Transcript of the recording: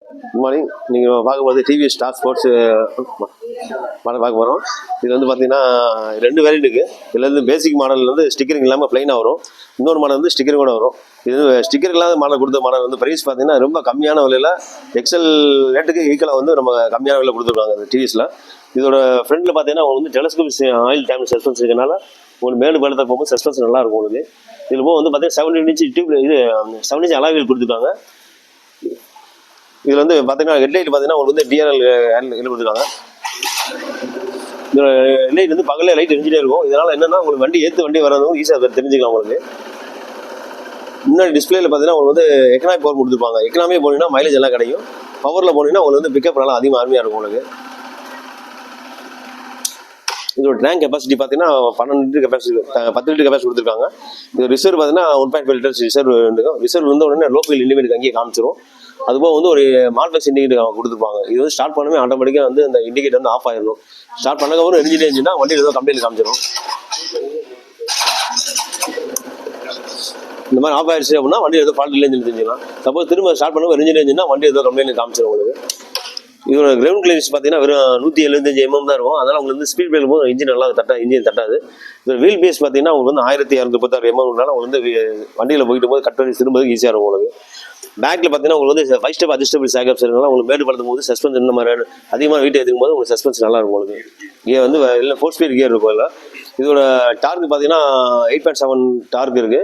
Good morning. நீங்கள் பார்க்கும்போது TVS star sports model பார்க்க போகிறோம். இது வந்து பார்த்தீங்கன்னா 2 வேரியண்ட் இருக்குது. இதில் வந்து பேசிக் மாடல் வந்து ஸ்டிக்கரிங் இல்லாமல் ப்ளைனாக வரும். இன்னொரு மாடல் வந்து ஸ்டிக்கர் கூட வரும். இது ஸ்டிக்கர் இல்லாத மாடல் கொடுத்த மாடல் வந்து ப்ரைஸ் பார்த்தீங்கன்னா ரொம்ப கம்மியான விலையில் எக்ஸல் ரேட்டுக்கு ஈக்குவலாக வந்து நம்ம கம்மியான விலையில் கொடுத்துருக்காங்க இந்த டிவிஎஸில். இதோட ஃப்ரண்ட்டில் பார்த்தீங்கன்னா உங்களுக்கு வந்து டெலஸ்கோபிக் ஆயில் டேம் சஸ்பென்ஸ் இருக்கனால உங்களுக்கு மேடு பலத்தை போகும்போது சஸ்பென்ஸ் நல்லாயிருக்கும் உங்களுக்கு. இதில் போக வந்து பார்த்தீங்கன்னா 7 இன்ச் டியூப் இது 7 இன்ச் அலாவில் கொடுத்துருக்காங்க. இதில் வந்து பார்த்தீங்கன்னா ஹெட்லைட் பார்த்தீங்கன்னா உங்களுக்கு வந்து டிஆர்எல் கொடுத்துருக்காங்க. இதோட ஹெட்லைட் வந்து பகலில் லைட் எரிஞ்சிட்டே இருக்கும். இதனால் என்னென்னா உங்களுக்கு வண்டி வரதும் ஈஸியாக தெரிஞ்சுக்கலாம் உங்களுக்கு. முன்னாடி டிஸ்பிளேல பார்த்தீங்கன்னா உங்களுக்கு வந்து எக்கனாமி பவர் கொடுத்துருப்பாங்க. எக்கனாமி போனீங்கன்னா மைலேஜ் எல்லாம் கிடைக்கும். பவரில் போனீங்கன்னா உங்களுக்கு வந்து பிக்கப் நல்லா அதிகமாக அருமையாக இருக்கும் உங்களுக்கு. இதோட டேங்க் கெப்பாசிட்டி பார்த்தீங்கன்னா 12 லிட்டர் கெப்பாசிட்டி 10 லிட்டர் கெப்பாசிட்டி கொடுத்துருக்காங்க. இது ரிசர்வ் பார்த்தீங்கன்னா 1.5 லிட்டர்ஸ் ரிசர்வ் இருக்கும். ரிசர்வ் வந்து உடனே லோக்கல் இண்டிகேட்டர் அங்கேயே காமிச்சிரும். அதுபோக வந்து ஒரு மால்பெக்ஸ் இண்டிகேட்டர் கொடுத்துருப்பாங்க. இது வந்து ஸ்டார்ட் பண்ணவே ஆட்டோமேட்டிக்காக வந்து அந்த இண்டிகேட்டர் வந்து ஆஃப் ஆயிடணும். ஸ்டார்ட் பண்ணக்கப்புறம் எரிஞ்சிட்டே இருந்துச்சுன்னா வண்டியில் ஏதோ கம்ப்ளைண்ட் காமிச்சிடும். இந்த மாதிரி ஆஃப் ஆயிடுச்சு அப்படின்னா வண்டி ஏதோ ஃபால்ட் இல்லைன்னு தெரிஞ்சுக்கலாம். சப்போஸ் திரும்ப ஸ்டார்ட் பண்ணவும் எரிஞ்சிட்டே இருந்துச்சுன்னா வண்டி ஏதோ கம்ப்ளைண்ட் காமிச்சிடும் உங்களுக்கு. இதோட கிரவுண்ட் கிளியரன்ஸ் பார்த்தீங்கன்னா வெறும் 175 mm தான் இருக்கும். அதனால் உங்களுக்கு வந்து ஸ்பீட் பிரேக் போது இன்ஜின் நல்லா இன்ஜின் தட்டாது. இதோட வீல் பேஸ் பார்த்தீங்கன்னா உங்களுக்கு வந்து 1236 mm உங்களுக்கு வந்து வண்டியில் போயிட்டு போது கட் பண்ணி திரும்பதுக்கு ஈஸியாக இருக்கும் உங்களுக்கு. பேக்கில் பார்த்தீங்கன்னா உங்களுக்கு வந்து 5 ஸ்டெப் அட்ஜஸ்டபிள் சேகப்ஸ் இருக்கனால உங்களுக்கு மேடு படுத்தும் போது சஸ்பென்ஸ் இந்த மாதிரி அதிகமாக வெயிட் ஏற்றும் போது உங்களுக்கு சஸ்பென்ஸ் நல்லா இருக்கும் உங்களுக்கு. கியர் வந்து இல்லை 4 ஸ்பீட் கியர் இருக்கும். இல்லை இதோட டார்க் பார்த்தீங்கன்னா 8.7 டார்க் இருக்குது.